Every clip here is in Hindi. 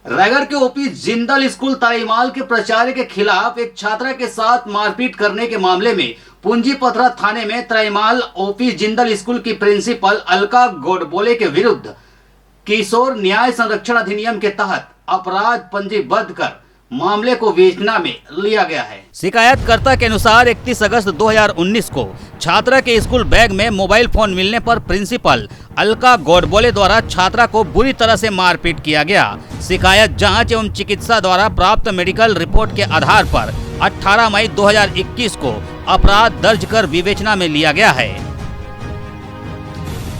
रायगढ़ के ओपी जिंदल स्कूल तराईमाल के प्राचार्य के खिलाफ एक छात्रा के साथ मारपीट करने के मामले में पूंजीपथरा थाने में तराईमाल ओपी जिंदल स्कूल की प्रिंसिपल अलका गोडबोले के विरुद्ध किशोर न्याय संरक्षण अधिनियम के तहत अपराध पंजीबद्ध कर मामले को विवेचना में लिया गया है। शिकायतकर्ता के अनुसार 31 अगस्त 2019 को छात्रा के स्कूल बैग में मोबाइल फोन मिलने पर प्रिंसिपल अलका गोडबोले द्वारा छात्रा को बुरी तरह से मारपीट किया गया। शिकायत जांच एवं चिकित्सा द्वारा प्राप्त मेडिकल रिपोर्ट के आधार पर 18 मई 2021 को अपराध दर्ज कर विवेचना में लिया गया है।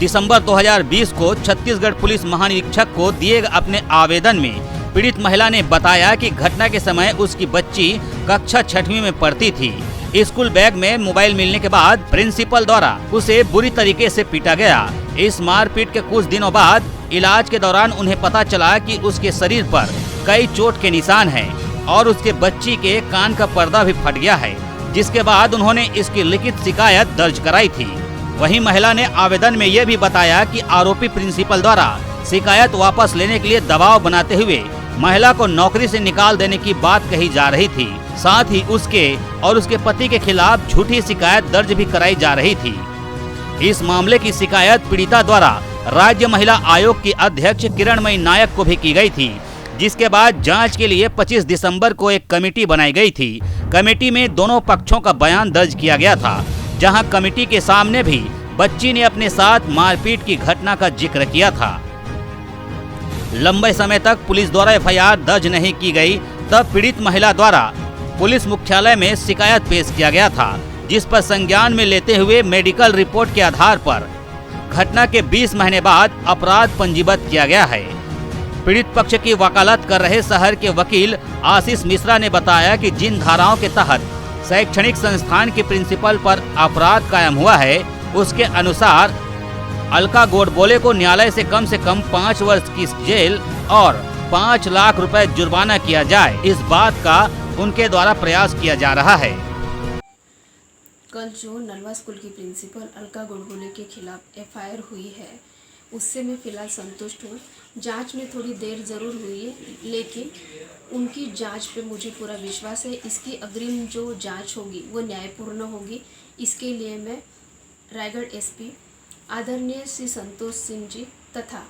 दिसंबर 2020 को छत्तीसगढ़ पुलिस महानिरीक्षक को दिए अपने आवेदन में पीड़ित महिला ने बताया कि घटना के समय उसकी बच्ची कक्षा 6वीं में पढ़ती थी। स्कूल बैग में मोबाइल मिलने के बाद प्रिंसिपल द्वारा उसे बुरी तरीके से पीटा गया। इस मारपीट के कुछ दिनों बाद इलाज के दौरान उन्हें पता चला कि उसके शरीर पर कई चोट के निशान हैं और उसके बच्ची के कान का पर्दा भी फट गया है, जिसके बाद उन्होंने इसकी लिखित शिकायत दर्ज कराई थी। वहीं महिला ने आवेदन में यह भी बताया कि आरोपी प्रिंसिपल द्वारा शिकायत वापस लेने के लिए दबाव बनाते हुए महिला को नौकरी से निकाल देने की बात कही जा रही थी। साथ ही उसके और उसके पति के खिलाफ झूठी शिकायत दर्ज भी कराई जा रही थी। इस मामले की शिकायत पीड़िता द्वारा राज्य महिला आयोग की अध्यक्ष किरणमयी नायक को भी की गई थी, जिसके बाद जांच के लिए 25 दिसंबर को एक कमेटी बनाई गई थी। कमेटी में दोनों पक्षों का बयान दर्ज किया गया था, जहां कमेटी के सामने भी बच्ची ने अपने साथ मारपीट की घटना का जिक्र किया था। लंबे समय तक पुलिस द्वारा एफआईआर दर्ज नहीं की गई, तब पीड़ित महिला द्वारा पुलिस मुख्यालय में शिकायत पेश किया गया था, जिस पर संज्ञान में लेते हुए मेडिकल रिपोर्ट के आधार पर घटना के 20 महीने बाद अपराध पंजीबद्ध किया गया है। पीड़ित पक्ष की वकालत कर रहे शहर के वकील आशीष मिश्रा ने बताया कि जिन धाराओं के तहत शैक्षणिक संस्थान के प्रिंसिपल पर अपराध कायम हुआ है, उसके अनुसार अलका गोडबोले को न्यायालय से कम 5 वर्ष की जेल और 5 लाख रुपए जुर्माना किया जाए, इस बात का उनके द्वारा प्रयास किया जा रहा है। कल जो नलवा स्कूल की प्रिंसिपल अलका गोडबोले के खिलाफ एफआईआर हुई है, उससे मैं फ़िलहाल संतुष्ट हूँ। जांच में थोड़ी देर ज़रूर हुई है, लेकिन उनकी जांच पे मुझे पूरा विश्वास है। इसकी अग्रिम जो जांच होगी वो न्यायपूर्ण होगी। इसके लिए मैं रायगढ़ एसपी आदरणीय श्री संतोष सिंह जी तथा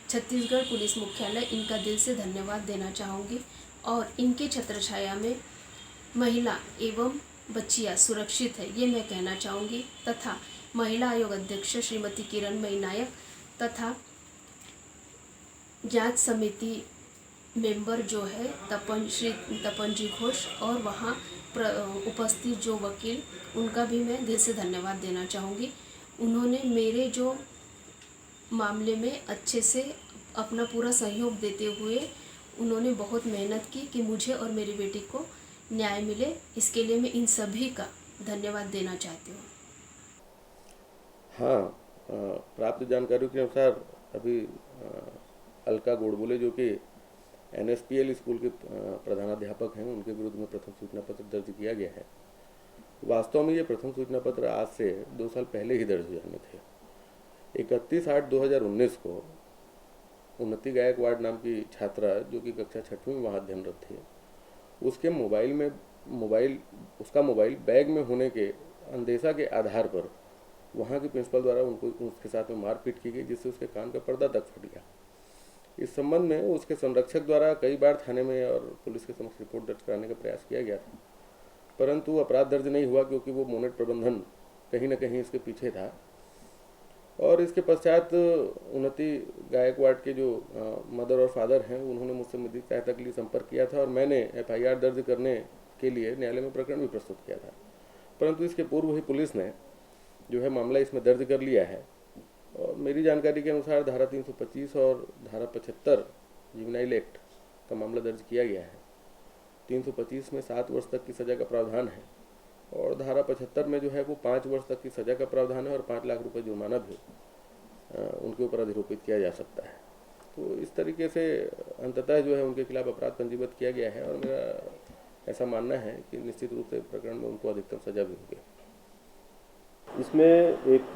छत्तीसगढ़ पुलिस मुख्यालय इनका दिल से धन्यवाद देना चाहूँगी और इनके छत्रछाया में महिला एवं बच्चियाँ सुरक्षित है, ये मैं कहना चाहूँगी। तथा महिला आयोग अध्यक्ष श्रीमती किरणमयी नायक तथा जांच समिति मेंबर जो है श्री तपन जी घोष और वहाँ उपस्थित जो वकील, उनका भी मैं दिल से धन्यवाद देना चाहूँगी। उन्होंने मेरे जो मामले में अच्छे से अपना पूरा सहयोग देते हुए उन्होंने बहुत मेहनत की कि मुझे और मेरी बेटी को न्याय मिले। इसके लिए मैं इन सभी का धन्यवाद देना चाहती हूँ। हाँ, प्राप्त जानकारी के अनुसार अभी अलका गोडबोले जो कि एनएसपीएल स्कूल के प्रधानाध्यापक हैं, उनके विरुद्ध में प्रथम सूचना पत्र दर्ज किया गया है। वास्तव में ये प्रथम सूचना पत्र आज से 2 साल पहले ही दर्ज हुए थे। 31/8/2019 को उन्नति गायकवाड़ नाम की छात्रा जो कि कक्षा 6वीं में वहाँ अध्ययनरत थी, उसके उसका मोबाइल बैग में होने के अंदेशा के आधार पर वहाँ के प्रिंसिपल द्वारा उसके साथ में मारपीट की गई, जिससे उसके कान का पर्दा तक फट गया। इस संबंध में उसके संरक्षक द्वारा कई बार थाने में और पुलिस के समक्ष रिपोर्ट दर्ज कराने का प्रयास किया गया था, परंतु अपराध दर्ज नहीं हुआ, क्योंकि वो मोनेट प्रबंधन कहीं न कहीं इसके पीछे था। और इसके पश्चात उन्नति गायकवाड़ के जो मदर और फादर हैं, उन्होंने मुझसे मदद सहायता के लिए संपर्क किया था और मैंने एफआईआर दर्ज करने के लिए न्यायालय में प्रकरण भी प्रस्तुत किया था। परंतु इसके पूर्व ही पुलिस ने जो है मामला इसमें दर्ज कर लिया है और मेरी जानकारी के अनुसार धारा 325 और धारा 75 जुवेनाइल एक्ट का मामला दर्ज किया गया है। 325 में 7 वर्ष तक की सज़ा का प्रावधान है और धारा 75 में जो है वो 5 वर्ष तक की सज़ा का प्रावधान है और 5 लाख रुपए जुर्माना भी उनके ऊपर अधिरोपित किया जा सकता है। तो इस तरीके से अंततः जो है उनके खिलाफ अपराध पंजीबद्ध किया गया है और मेरा ऐसा मानना है कि निश्चित रूप से प्रकरण में उनको अधिकतम सजा भी होगी। इसमें एक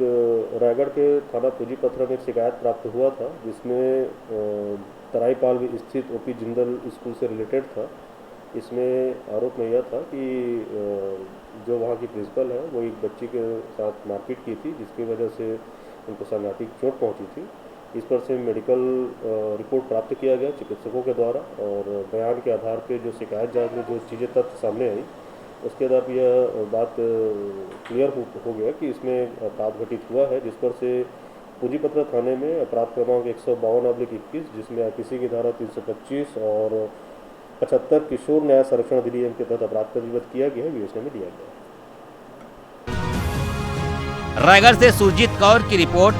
रायगढ़ के थाना पूजीपथरा में एक शिकायत प्राप्त हुआ था, जिसमें तराईपाल में स्थित ओपी जिंदल स्कूल से रिलेटेड था। इसमें आरोप में यह था कि जो वहाँ की प्रिंसिपल है वो एक बच्ची के साथ मारपीट की थी, जिसकी वजह से उनको सांघातिक चोट पहुँची थी। इस पर से मेडिकल रिपोर्ट प्राप्त किया गया चिकित्सकों के द्वारा, और बयान के आधार पर जो शिकायत जांच में जो चीज़ें तथ्य सामने आई, उसके आधार पर यह बात क्लियर हो गया कि इसमें अपराध घटित हुआ है, जिस पर से पूजीपथरा थाने में अपराध क्रमांक 152/21, जिसमें आईपीसी की धारा 325 और 75 किशोर न्याय संरक्षण अधिनियम के तहत अपराध पंजीबद्ध किया गया है, विवेचना में दिया गया है। रायगढ़ से सुरजीत कौर की रिपोर्ट।